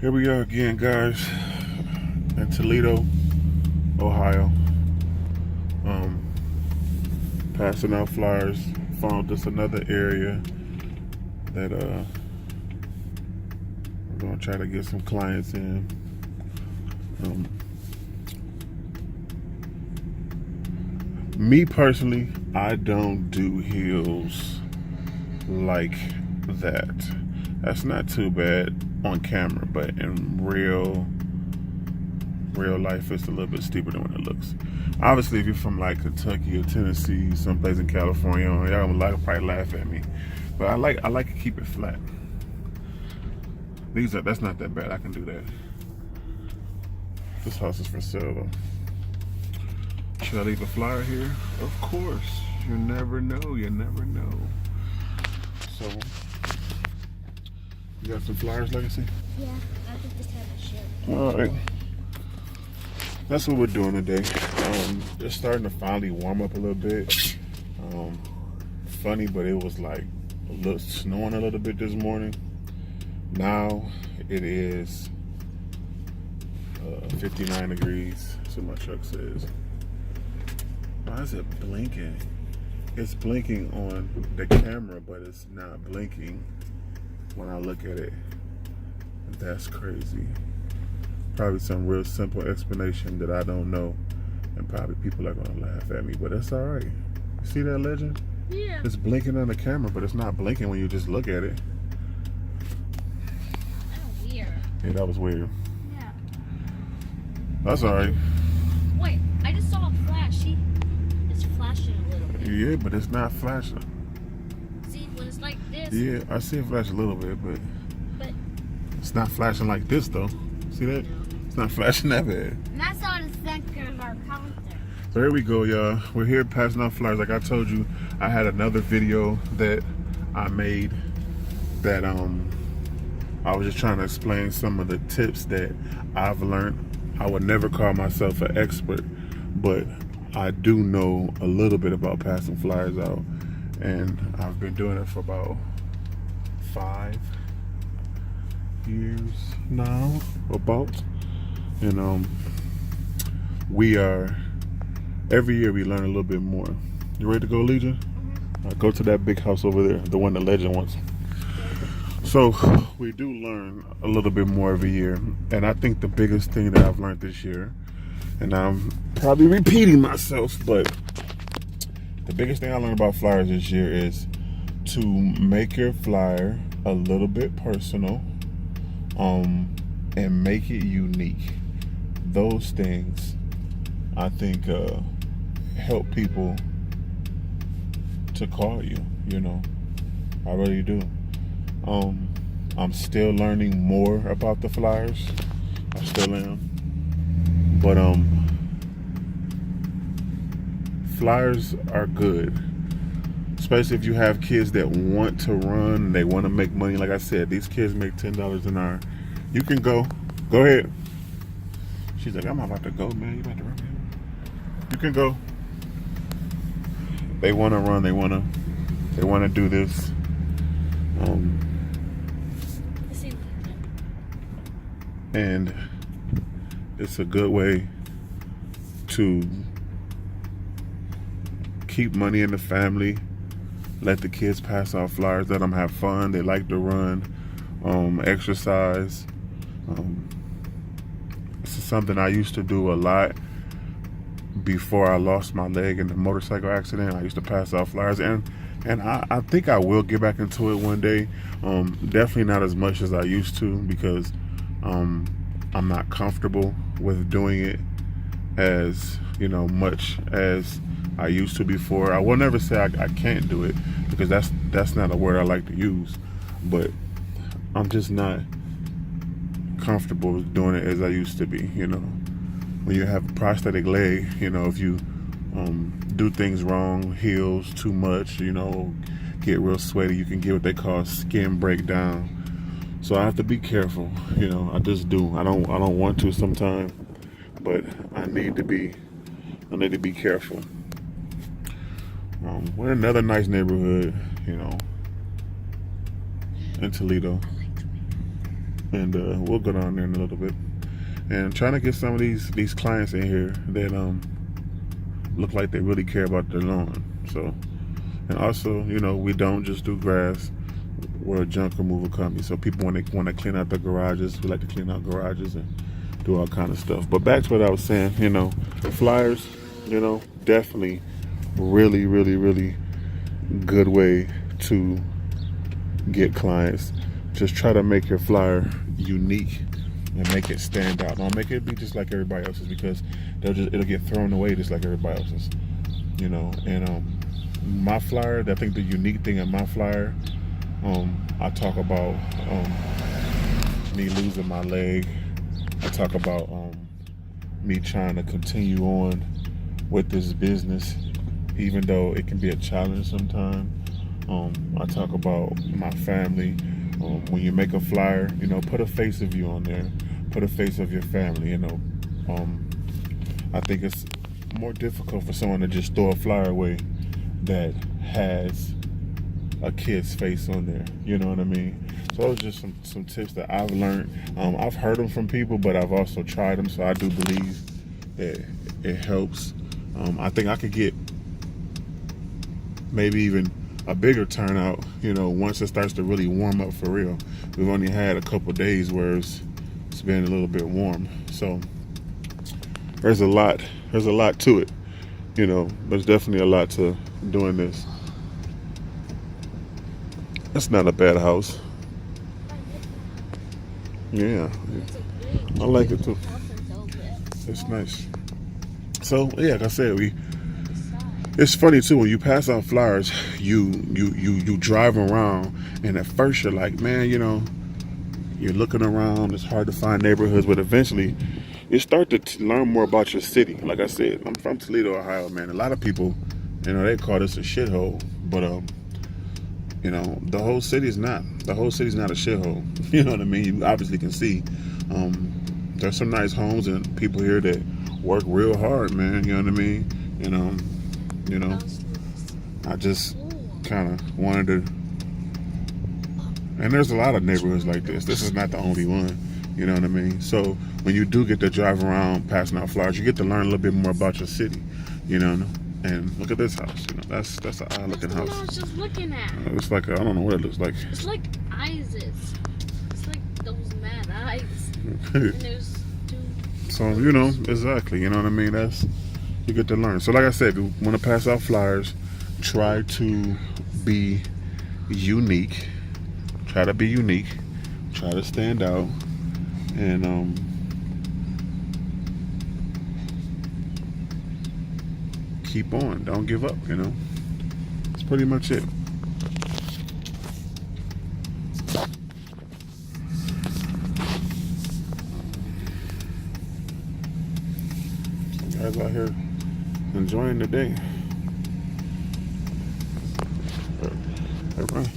Here we are again, guys, in Toledo, Ohio. Passing out flyers. Found just another area that we're gonna try to get some clients in. Me personally, I don't do heels like that. That's not too bad on camera, but in real life, it's a little bit steeper than what it looks. Obviously, if you're from like Kentucky or Tennessee, someplace in California, y'all gonna probably laugh at me. But I like to keep it flat. That's not that bad. I can do that. This house is for sale though. Should I leave a flyer here? Of course. You never know. You never know. So, you got some flyers, Legacy? Yeah, I think just have a shirt. All right. That's what we're doing today. It's starting to finally warm up a little bit. Funny, but it was like snowing a little bit this morning. Now it is 59 degrees. That's what my truck says. Why is it blinking? It's blinking on the camera, but it's not blinking when I look at it. That's crazy. Probably some real simple explanation that I don't know, and probably people are gonna laugh at me, but that's all right. You see that, Legend? Yeah. It's blinking on the camera, but it's not blinking when you just look at it. Oh, weird. Yeah, that was weird. Yeah. That's all right. Wait, I just saw a flash. See, it's flashing a little bit. Yeah, but it's not flashing. See, when it's like this. Yeah, I see it flash a little bit, but it's not flashing like this though. See that? It's not flashing that bad. And that's on the center of our counter. So here we go, y'all. We're here passing out flyers. Like I told you, I had another video that I made that I was just trying to explain some of the tips that I've learned. I would never call myself an expert, but I do know a little bit about passing flyers out, and I've been doing it for about 5 years now, about. And we are every year we learn a little bit more. You ready to go, Legion? Mm-hmm. Go to that big house over there, the one that Legend wants. So we do learn a little bit more every year, and I think the biggest thing that I've learned this year, and I'm probably repeating myself, but the biggest thing I learned about flyers this year is to make your flyer a little bit personal, and make it unique. Those things, I think, help people to call you, you know. I really do. I'm still learning more about the flyers. I still am. But flyers are good. Especially if you have kids that want to run and they want to make money. Like I said, these kids make $10 an hour. You can go. Go ahead. She's like, I'm about to go, man. You about to run, man. You can go. They want to run. They want to do this. And it's a good way to keep money in the family. Let the kids pass out flyers. Let them have fun. They like to run, exercise. This is something I used to do a lot before I lost my leg in the motorcycle accident. I used to pass out flyers, and I think I will get back into it one day. Definitely not as much as I used to, because I'm not comfortable with doing it as much as I used to before. I will never say I can't do it, because that's not a word I like to use, but I'm just not comfortable with doing it as I used to be. When you have a prosthetic leg, if you do things wrong, heels too much, get real sweaty, you can get what they call skin breakdown. So I have to be careful. I just do. I don't want to sometimes, but I need to be careful. We're in another nice neighborhood, in Toledo. and we'll go down there in a little bit. And trying to get some of these clients in here that look like they really care about their lawn. So, and also, you know, we don't just do grass. We're a junk removal company. So people, when they want to clean out their garages, we like to clean out garages and do all kind of stuff. But back to what I was saying, you know, flyers, you know, definitely really, really, really good way to get clients. Just try to make your flyer unique and make it stand out. Don't make it be just like everybody else's, because it'll get thrown away just like everybody else's. You know, and my flyer, I think the unique thing in my flyer, I talk about me losing my leg. I talk about me trying to continue on with this business, even though it can be a challenge sometimes. I talk about my family. When you make a flyer, you know, put a face of you on there. Put a face of your family, you know. I think it's more difficult for someone to just throw a flyer away that has a kid's face on there. You know what I mean? So those are just some tips that I've learned. I've heard them from people, but I've also tried them. So I do believe that it helps. I think I could get maybe even a bigger turnout, you know, once it starts to really warm up for real. We've only had a couple days where it's been a little bit warm. So there's a lot to it, you know. There's definitely a lot to doing this. That's not a bad house. Yeah, I like it too. It's nice. So yeah, like I said, it's funny too, when you pass out flyers, you drive around, and at first you're like, man, you know, you're looking around, it's hard to find neighborhoods, but eventually you start to learn more about your city. Like I said, I'm from Toledo, Ohio, man. A lot of people, you know, they call this a shithole, but you know, the whole city's not a shithole. You know what I mean? You obviously can see there's some nice homes and people here that work real hard, man. You know what I mean? And you know, I just kind of wanted to, and there's a lot of neighborhoods like this. This is not the only one, you know what I mean? So when you do get to drive around passing out flyers, you get to learn a little bit more about your city, you know. And look at this house, you know, that's an odd looking house. I was just looking at. It's like I don't know what it looks like. It's like eyes. It's like those mad eyes. And there's two. So, you know, exactly, you know what I mean? You get to learn. So like I said, if you want to pass out flyers, try to be unique. Try to stand out, and keep on. Don't give up, you know. That's pretty much it. Some guys out here enjoying the day. Everybody.